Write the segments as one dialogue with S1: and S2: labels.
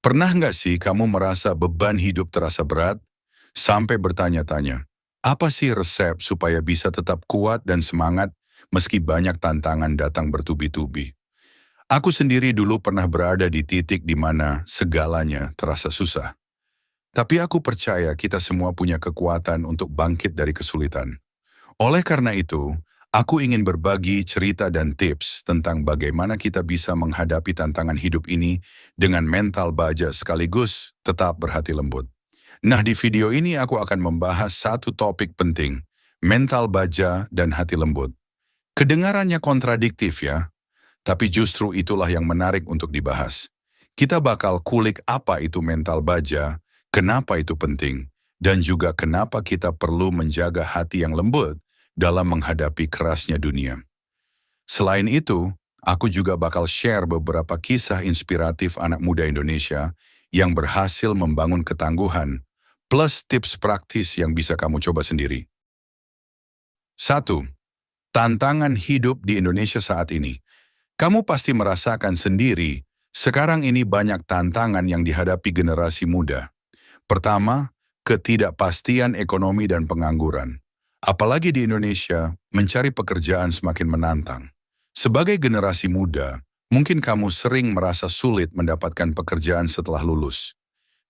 S1: Pernah nggak sih kamu merasa beban hidup terasa berat? Sampai bertanya-tanya, apa sih resep supaya bisa tetap kuat dan semangat meski banyak tantangan datang bertubi-tubi? Aku sendiri dulu pernah berada di titik di mana segalanya terasa susah. Tapi aku percaya kita semua punya kekuatan untuk bangkit dari kesulitan. Oleh karena itu, aku ingin berbagi cerita dan tips tentang bagaimana kita bisa menghadapi tantangan hidup ini dengan mental baja sekaligus tetap berhati lembut. Nah, di video ini aku akan membahas satu topik penting, mental baja dan hati lembut. Kedengarannya kontradiktif ya, tapi justru itulah yang menarik untuk dibahas. Kita bakal kulik apa itu mental baja, kenapa itu penting, dan juga kenapa kita perlu menjaga hati yang lembut dalam menghadapi kerasnya dunia. Selain itu, aku juga bakal share beberapa kisah inspiratif anak muda Indonesia yang berhasil membangun ketangguhan, plus tips praktis yang bisa kamu coba sendiri. 1. Tantangan hidup di Indonesia saat ini. Kamu pasti merasakan sendiri, sekarang ini banyak tantangan yang dihadapi generasi muda. Pertama, ketidakpastian ekonomi dan pengangguran. Apalagi di Indonesia, mencari pekerjaan semakin menantang. Sebagai generasi muda, mungkin kamu sering merasa sulit mendapatkan pekerjaan setelah lulus.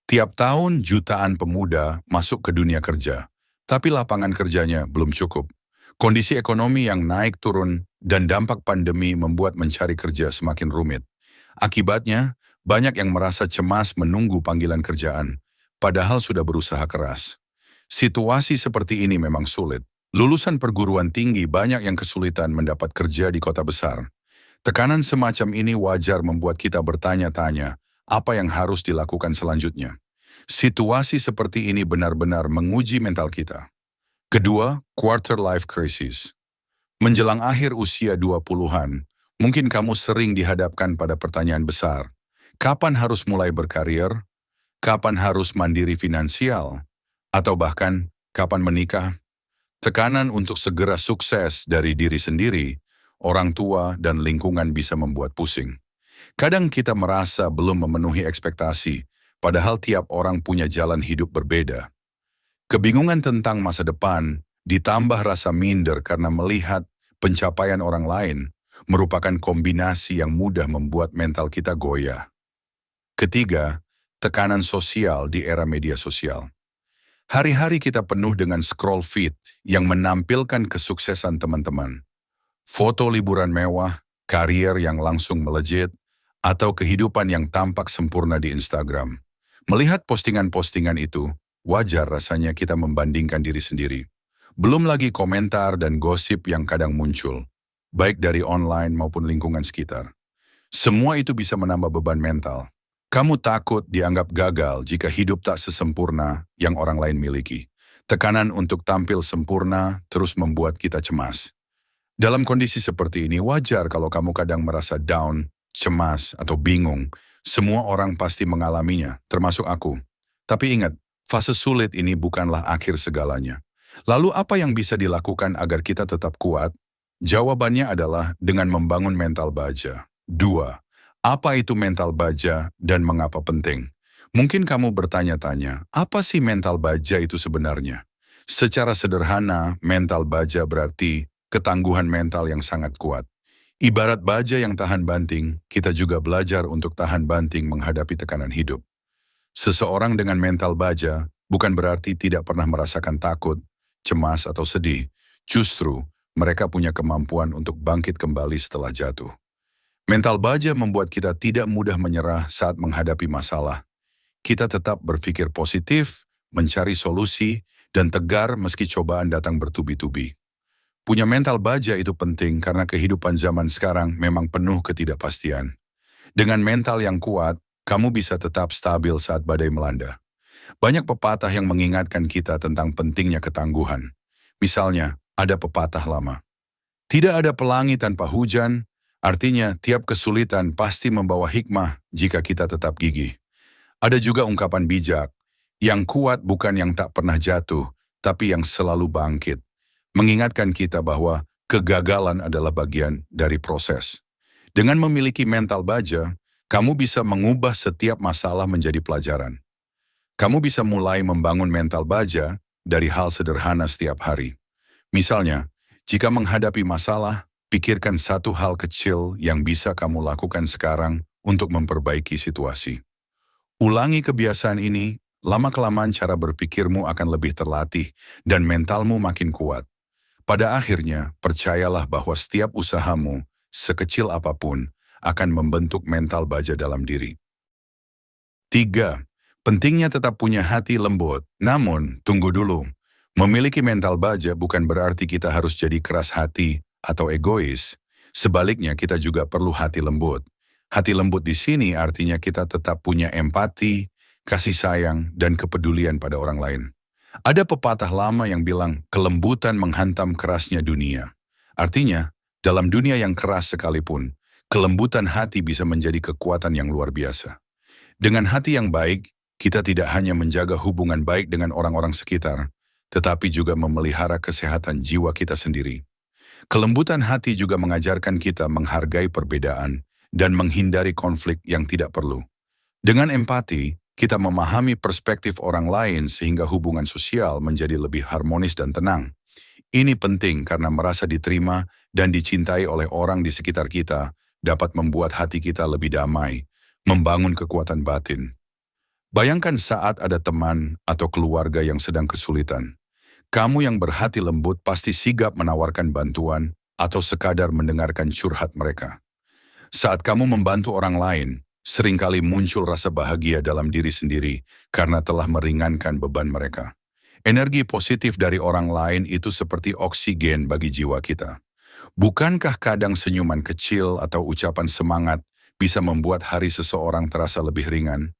S1: Tiap tahun jutaan pemuda masuk ke dunia kerja, tapi lapangan kerjanya belum cukup. Kondisi ekonomi yang naik turun dan dampak pandemi membuat mencari kerja semakin rumit. Akibatnya, banyak yang merasa cemas menunggu panggilan kerjaan, padahal sudah berusaha keras. Situasi seperti ini memang sulit. Lulusan perguruan tinggi banyak yang kesulitan mendapat kerja di kota besar. Tekanan semacam ini wajar membuat kita bertanya-tanya, apa yang harus dilakukan selanjutnya. Situasi seperti ini benar-benar menguji mental kita. Kedua, quarter life crisis. Menjelang akhir usia 20-an, mungkin kamu sering dihadapkan pada pertanyaan besar. Kapan harus mulai berkarir? Kapan harus mandiri finansial? Atau bahkan, kapan menikah? Tekanan untuk segera sukses dari diri sendiri, orang tua, dan lingkungan bisa membuat pusing. Kadang kita merasa belum memenuhi ekspektasi, padahal tiap orang punya jalan hidup berbeda. Kebingungan tentang masa depan, ditambah rasa minder karena melihat pencapaian orang lain, merupakan kombinasi yang mudah membuat mental kita goyah. Ketiga, tekanan sosial di era media sosial. Hari-hari kita penuh dengan scroll feed yang menampilkan kesuksesan teman-teman. Foto liburan mewah, karier yang langsung melejit, atau kehidupan yang tampak sempurna di Instagram. Melihat postingan-postingan itu, wajar rasanya kita membandingkan diri sendiri. Belum lagi komentar dan gosip yang kadang muncul, baik dari online maupun lingkungan sekitar. Semua itu bisa menambah beban mental. Kamu takut dianggap gagal jika hidup tak sesempurna yang orang lain miliki. Tekanan untuk tampil sempurna terus membuat kita cemas. Dalam kondisi seperti ini wajar kalau kamu kadang merasa down, cemas, atau bingung. Semua orang pasti mengalaminya, termasuk aku. Tapi ingat, fase sulit ini bukanlah akhir segalanya. Lalu apa yang bisa dilakukan agar kita tetap kuat? Jawabannya adalah dengan membangun mental baja. 2. Apa itu mental baja dan mengapa penting? Mungkin kamu bertanya-tanya, apa sih mental baja itu sebenarnya? Secara sederhana, mental baja berarti ketangguhan mental yang sangat kuat. Ibarat baja yang tahan banting, kita juga belajar untuk tahan banting menghadapi tekanan hidup. Seseorang dengan mental baja bukan berarti tidak pernah merasakan takut, cemas, atau sedih. Justru, mereka punya kemampuan untuk bangkit kembali setelah jatuh. Mental baja membuat kita tidak mudah menyerah saat menghadapi masalah. Kita tetap berpikir positif, mencari solusi, dan tegar meski cobaan datang bertubi-tubi. Punya mental baja itu penting karena kehidupan zaman sekarang memang penuh ketidakpastian. Dengan mental yang kuat, kamu bisa tetap stabil saat badai melanda. Banyak pepatah yang mengingatkan kita tentang pentingnya ketangguhan. Misalnya, ada pepatah lama. Tidak ada pelangi tanpa hujan, artinya tiap kesulitan pasti membawa hikmah jika kita tetap gigih. Ada juga ungkapan bijak, yang kuat bukan yang tak pernah jatuh, tapi yang selalu bangkit. Mengingatkan kita bahwa kegagalan adalah bagian dari proses. Dengan memiliki mental baja, Kamu bisa mengubah setiap masalah menjadi pelajaran. Kamu bisa mulai membangun mental baja dari hal sederhana setiap hari. Misalnya, jika menghadapi masalah, pikirkan satu hal kecil yang bisa kamu lakukan sekarang untuk memperbaiki situasi. Ulangi kebiasaan ini, lama-kelamaan cara berpikirmu akan lebih terlatih dan mentalmu makin kuat. Pada akhirnya, percayalah bahwa setiap usahamu, sekecil apapun, akan membentuk mental baja dalam diri. 3. Pentingnya tetap punya hati lembut. Namun, tunggu dulu. Memiliki mental baja bukan berarti kita harus jadi keras hati atau egois. Sebaliknya, kita juga perlu hati lembut. Hati lembut di sini artinya kita tetap punya empati, kasih sayang, dan kepedulian pada orang lain. Ada pepatah lama yang bilang kelembutan menghantam kerasnya dunia. Artinya, dalam dunia yang keras sekalipun, kelembutan hati bisa menjadi kekuatan yang luar biasa. Dengan hati yang baik, kita tidak hanya menjaga hubungan baik dengan orang-orang sekitar, tetapi juga memelihara kesehatan jiwa kita sendiri. Kelembutan hati juga mengajarkan kita menghargai perbedaan dan menghindari konflik yang tidak perlu. Dengan empati, kita memahami perspektif orang lain sehingga hubungan sosial menjadi lebih harmonis dan tenang. Ini penting karena merasa diterima dan dicintai oleh orang di sekitar kita dapat membuat hati kita lebih damai, membangun kekuatan batin. Bayangkan saat ada teman atau keluarga yang sedang kesulitan. Kamu yang berhati lembut pasti sigap menawarkan bantuan atau sekadar mendengarkan curhat mereka. Saat kamu membantu orang lain, seringkali muncul rasa bahagia dalam diri sendiri karena telah meringankan beban mereka. Energi positif dari orang lain itu seperti oksigen bagi jiwa kita. Bukankah kadang senyuman kecil atau ucapan semangat bisa membuat hari seseorang terasa lebih ringan?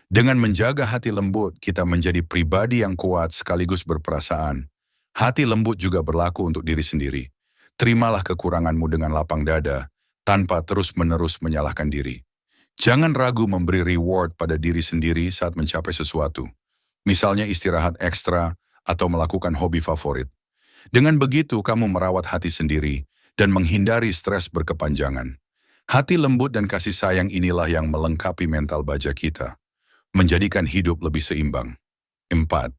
S1: Dengan menjaga hati lembut, kita menjadi pribadi yang kuat sekaligus berperasaan. Hati lembut juga berlaku untuk diri sendiri. Terimalah kekuranganmu dengan lapang dada, tanpa terus-menerus menyalahkan diri. Jangan ragu memberi reward pada diri sendiri saat mencapai sesuatu. Misalnya istirahat ekstra atau melakukan hobi favorit. Dengan begitu, kamu merawat hati sendiri dan menghindari stres berkepanjangan. Hati lembut dan kasih sayang inilah yang melengkapi mental baja kita, menjadikan hidup lebih seimbang. 4.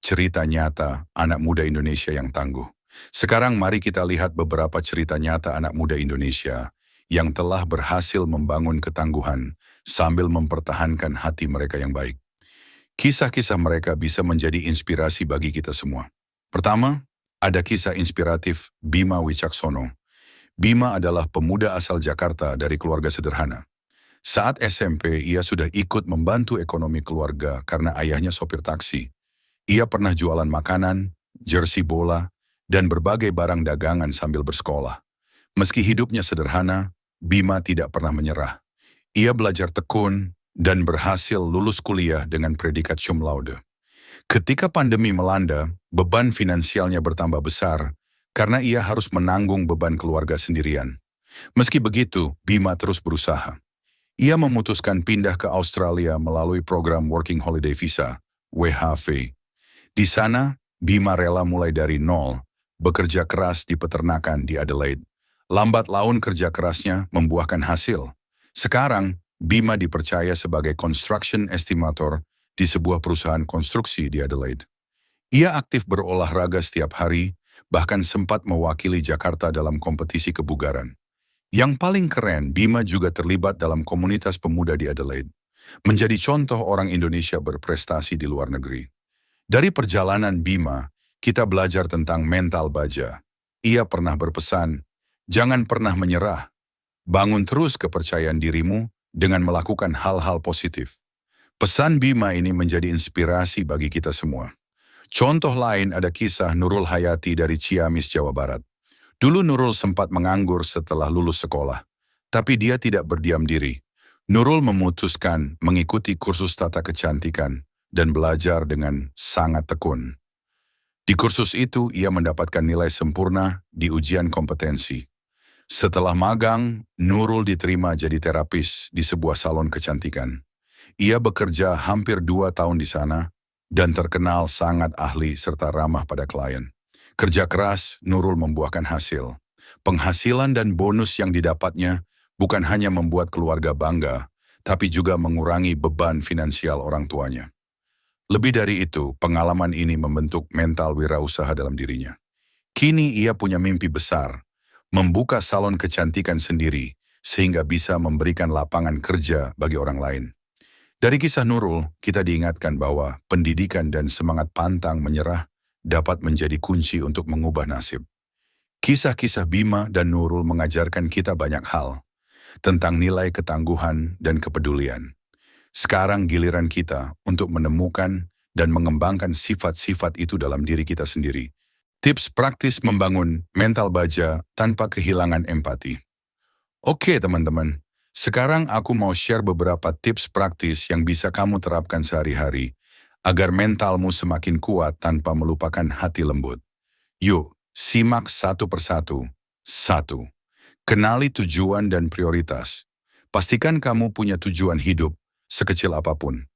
S1: Cerita nyata anak muda Indonesia yang tangguh. Sekarang mari kita lihat beberapa cerita nyata anak muda Indonesia yang telah berhasil membangun ketangguhan sambil mempertahankan hati mereka yang baik. Kisah-kisah mereka bisa menjadi inspirasi bagi kita semua. Pertama, ada kisah inspiratif Bima Wicaksono. Bima adalah pemuda asal Jakarta dari keluarga sederhana. Saat SMP, ia sudah ikut membantu ekonomi keluarga karena ayahnya sopir taksi. Ia pernah jualan makanan, jersey bola, dan berbagai barang dagangan sambil bersekolah. Meski hidupnya sederhana, Bima tidak pernah menyerah. Ia belajar tekun dan berhasil lulus kuliah dengan predikat cum laude. Ketika pandemi melanda, beban finansialnya bertambah besar karena ia harus menanggung beban keluarga sendirian. Meski begitu, Bima terus berusaha. Ia memutuskan pindah ke Australia melalui program Working Holiday Visa, WHV. Di sana, Bima rela mulai dari nol, bekerja keras di peternakan di Adelaide. Lambat laun kerja kerasnya membuahkan hasil. Sekarang, Bima dipercaya sebagai construction estimator di sebuah perusahaan konstruksi di Adelaide. Ia aktif berolahraga setiap hari, bahkan sempat mewakili Jakarta dalam kompetisi kebugaran. Yang paling keren, Bima juga terlibat dalam komunitas pemuda di Adelaide, menjadi contoh orang Indonesia berprestasi di luar negeri. Dari perjalanan Bima, kita belajar tentang mental baja. Ia pernah berpesan, jangan pernah menyerah. Bangun terus kepercayaan dirimu dengan melakukan hal-hal positif. Pesan Bima ini menjadi inspirasi bagi kita semua. Contoh lain ada kisah Nurul Hayati dari Ciamis, Jawa Barat. Dulu Nurul sempat menganggur setelah lulus sekolah, tapi dia tidak berdiam diri. Nurul memutuskan mengikuti kursus tata kecantikan dan belajar dengan sangat tekun. Di kursus itu, ia mendapatkan nilai sempurna di ujian kompetensi. Setelah magang, Nurul diterima jadi terapis di sebuah salon kecantikan. Ia bekerja hampir 2 tahun di sana dan terkenal sangat ahli serta ramah pada klien. Kerja keras, Nurul membuahkan hasil. Penghasilan dan bonus yang didapatnya bukan hanya membuat keluarga bangga, tapi juga mengurangi beban finansial orang tuanya. Lebih dari itu, pengalaman ini membentuk mental wirausaha dalam dirinya. Kini ia punya mimpi besar, membuka salon kecantikan sendiri, sehingga bisa memberikan lapangan kerja bagi orang lain. Dari kisah Nurul, kita diingatkan bahwa pendidikan dan semangat pantang menyerah dapat menjadi kunci untuk mengubah nasib. Kisah-kisah Bima dan Nurul mengajarkan kita banyak hal tentang nilai ketangguhan dan kepedulian. Sekarang giliran kita untuk menemukan dan mengembangkan sifat-sifat itu dalam diri kita sendiri. Tips praktis membangun mental baja tanpa kehilangan empati. Oke teman-teman, sekarang aku mau share beberapa tips praktis yang bisa kamu terapkan sehari-hari agar mentalmu semakin kuat tanpa melupakan hati lembut. Yuk, simak satu persatu. 1. Kenali tujuan dan prioritas. Pastikan kamu punya tujuan hidup, sekecil apapun.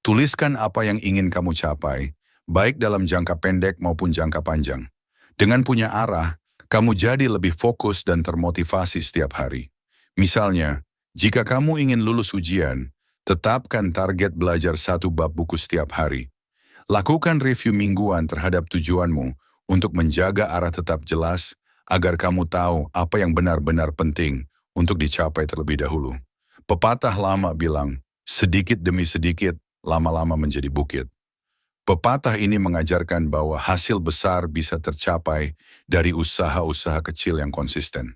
S1: Tuliskan apa yang ingin kamu capai, baik dalam jangka pendek maupun jangka panjang. Dengan punya arah, kamu jadi lebih fokus dan termotivasi setiap hari. Misalnya, jika kamu ingin lulus ujian, tetapkan target belajar satu bab buku setiap hari. Lakukan review mingguan terhadap tujuanmu untuk menjaga arah tetap jelas, agar kamu tahu apa yang benar-benar penting untuk dicapai terlebih dahulu. Pepatah lama bilang, sedikit demi sedikit, lama-lama menjadi bukit. Pepatah ini mengajarkan bahwa hasil besar bisa tercapai dari usaha-usaha kecil yang konsisten.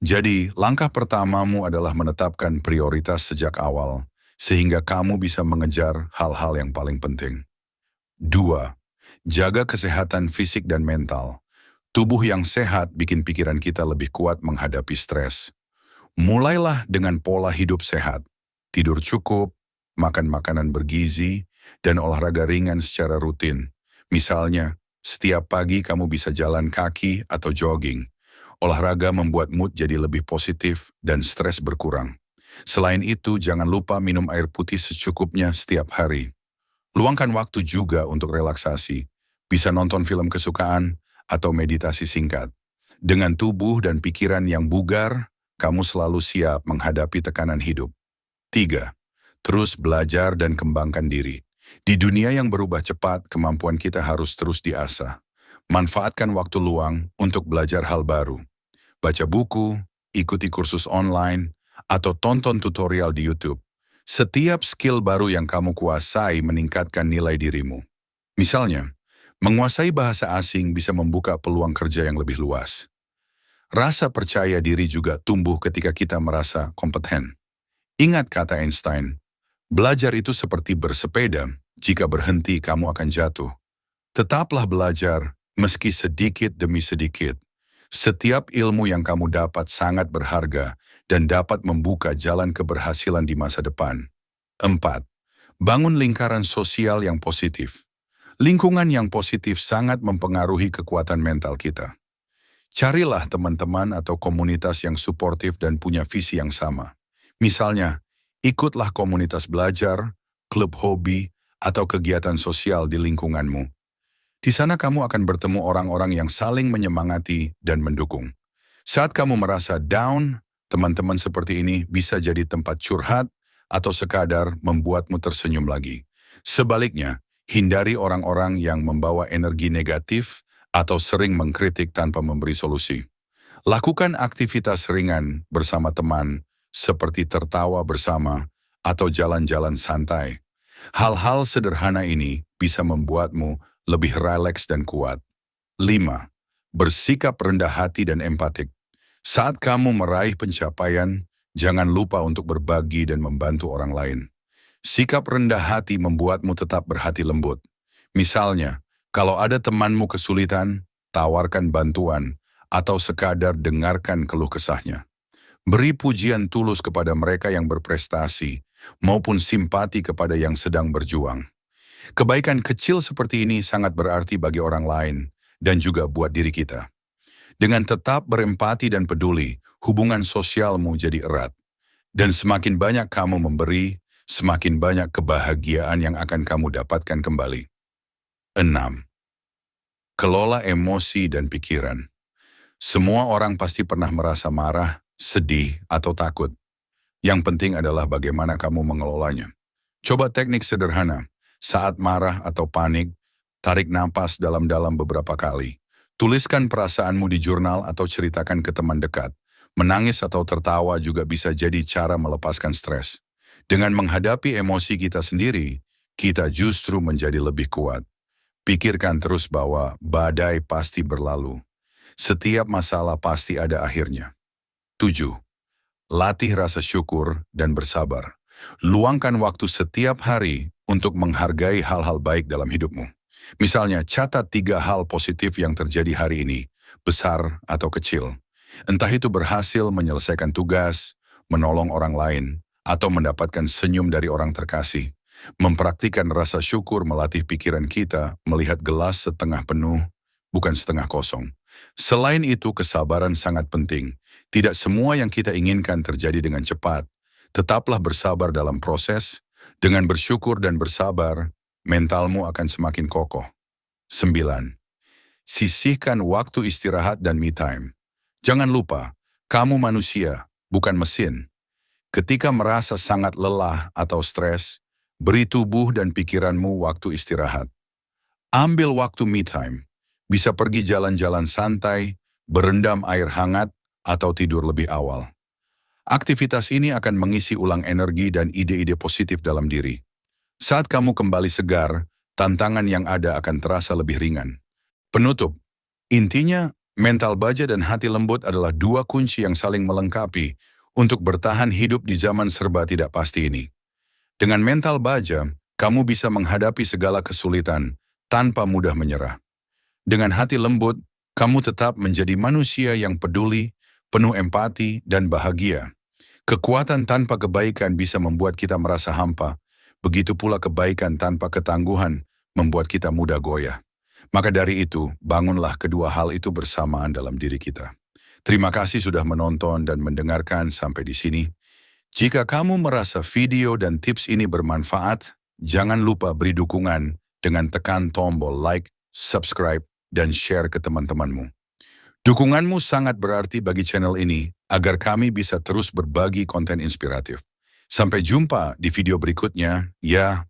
S1: Jadi, langkah pertamamu adalah menetapkan prioritas sejak awal, sehingga kamu bisa mengejar hal-hal yang paling penting. 2. Jaga kesehatan fisik dan mental. Tubuh yang sehat bikin pikiran kita lebih kuat menghadapi stres. Mulailah dengan pola hidup sehat, tidur cukup, makan makanan bergizi, dan olahraga ringan secara rutin. Misalnya, setiap pagi kamu bisa jalan kaki atau jogging. Olahraga membuat mood jadi lebih positif dan stres berkurang. Selain itu, jangan lupa minum air putih secukupnya setiap hari. Luangkan waktu juga untuk relaksasi. Bisa nonton film kesukaan atau meditasi singkat. Dengan tubuh dan pikiran yang bugar, kamu selalu siap menghadapi tekanan hidup. 3. Terus belajar dan kembangkan diri. Di dunia yang berubah cepat, kemampuan kita harus terus diasah. Manfaatkan waktu luang untuk belajar hal baru. Baca buku, ikuti kursus online, atau tonton tutorial di YouTube. Setiap skill baru yang kamu kuasai meningkatkan nilai dirimu. Misalnya, menguasai bahasa asing bisa membuka peluang kerja yang lebih luas. Rasa percaya diri juga tumbuh ketika kita merasa kompeten. Ingat kata Einstein, belajar itu seperti bersepeda, jika berhenti kamu akan jatuh. Tetaplah belajar, meski sedikit demi sedikit. Setiap ilmu yang kamu dapat sangat berharga dan dapat membuka jalan keberhasilan di masa depan. 4. Bangun lingkaran sosial yang positif. Lingkungan yang positif sangat mempengaruhi kekuatan mental kita. Carilah teman-teman atau komunitas yang suportif dan punya visi yang sama. Misalnya, ikutlah komunitas belajar, klub hobi, atau kegiatan sosial di lingkunganmu. Di sana kamu akan bertemu orang-orang yang saling menyemangati dan mendukung. Saat kamu merasa down, teman-teman seperti ini bisa jadi tempat curhat atau sekadar membuatmu tersenyum lagi. Sebaliknya, hindari orang-orang yang membawa energi negatif atau sering mengkritik tanpa memberi solusi. Lakukan aktivitas ringan bersama teman, seperti tertawa bersama atau jalan-jalan santai. Hal-hal sederhana ini bisa membuatmu lebih rileks dan kuat. 5. Bersikap rendah hati dan empatik. Saat kamu meraih pencapaian, jangan lupa untuk berbagi dan membantu orang lain. Sikap rendah hati membuatmu tetap berhati lembut. Misalnya, kalau ada temanmu kesulitan, tawarkan bantuan atau sekadar dengarkan keluh kesahnya. Beri pujian tulus kepada mereka yang berprestasi maupun simpati kepada yang sedang berjuang. Kebaikan kecil seperti ini sangat berarti bagi orang lain dan juga buat diri kita. Dengan tetap berempati dan peduli, hubungan sosialmu jadi erat. Dan semakin banyak kamu memberi, semakin banyak kebahagiaan yang akan kamu dapatkan kembali. 6. Kelola emosi dan pikiran. Semua orang pasti pernah merasa marah, sedih, atau takut. Yang penting adalah bagaimana kamu mengelolanya. Coba teknik sederhana. Saat marah atau panik, tarik napas dalam-dalam beberapa kali. Tuliskan perasaanmu di jurnal atau ceritakan ke teman dekat. Menangis atau tertawa juga bisa jadi cara melepaskan stres. Dengan menghadapi emosi kita sendiri, kita justru menjadi lebih kuat. Pikirkan terus bahwa badai pasti berlalu. Setiap masalah pasti ada akhirnya. 7. Latih rasa syukur dan bersabar. Luangkan waktu setiap hari untuk menghargai hal-hal baik dalam hidupmu. Misalnya, catat 3 hal positif yang terjadi hari ini, besar atau kecil. Entah itu berhasil menyelesaikan tugas, menolong orang lain, atau mendapatkan senyum dari orang terkasih. Mempraktikkan rasa syukur melatih pikiran kita melihat gelas setengah penuh, bukan setengah kosong. Selain itu, kesabaran sangat penting. Tidak semua yang kita inginkan terjadi dengan cepat. Tetaplah bersabar dalam proses. Dengan bersyukur dan bersabar, mentalmu akan semakin kokoh. 9. Sisihkan waktu istirahat dan me time. Jangan lupa, kamu manusia, bukan mesin. Ketika merasa sangat lelah atau stres, beri tubuh dan pikiranmu waktu istirahat. Ambil waktu me time. Bisa pergi jalan-jalan santai, berendam air hangat, atau tidur lebih awal. Aktivitas ini akan mengisi ulang energi dan ide-ide positif dalam diri. Saat kamu kembali segar, tantangan yang ada akan terasa lebih ringan. Penutup, intinya mental baja dan hati lembut adalah 2 kunci yang saling melengkapi untuk bertahan hidup di zaman serba tidak pasti ini. Dengan mental baja, kamu bisa menghadapi segala kesulitan tanpa mudah menyerah. Dengan hati lembut, kamu tetap menjadi manusia yang peduli, penuh empati, dan bahagia. Kekuatan tanpa kebaikan bisa membuat kita merasa hampa. Begitu pula kebaikan tanpa ketangguhan membuat kita mudah goyah. Maka dari itu, bangunlah kedua hal itu bersamaan dalam diri kita. Terima kasih sudah menonton dan mendengarkan sampai di sini. Jika kamu merasa video dan tips ini bermanfaat, jangan lupa beri dukungan dengan tekan tombol like, subscribe, dan share ke teman-temanmu. Dukunganmu sangat berarti bagi channel ini agar kami bisa terus berbagi konten inspiratif. Sampai jumpa di video berikutnya, ya.